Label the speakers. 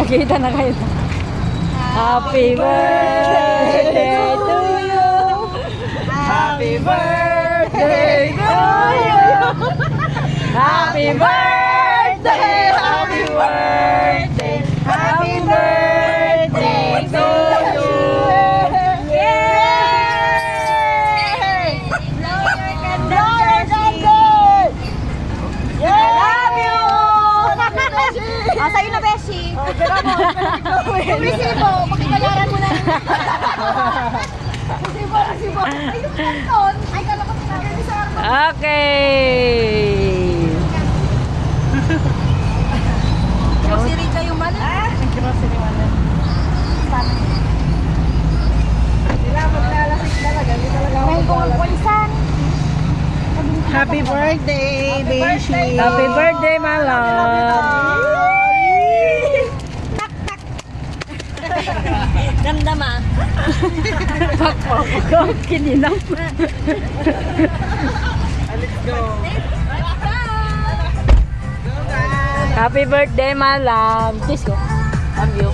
Speaker 1: Kita na kayo. Happy birthday to you. Happy birthday to you. Happy birthday, happy birthday, happy birthday to you. Yay! Blow your candle. Yeah! Love you! Ah, sa'yo na, Beshi. Oh, pero mo. Resibo, pakibayaran mo na. Resibo. Ay, yung kanton. Ay, kalakot na. Okay. Grocery kayo man? Grocery man. Sila maglalasik talaga. Hindi talaga ako maglalasik.
Speaker 2: Happy birthday, Beshi.
Speaker 1: Happy birthday, my love.
Speaker 2: Ganda ma.
Speaker 1: Go, kininam.
Speaker 2: Let's go.
Speaker 1: Happy birthday, my love. Kiss ko. Love you.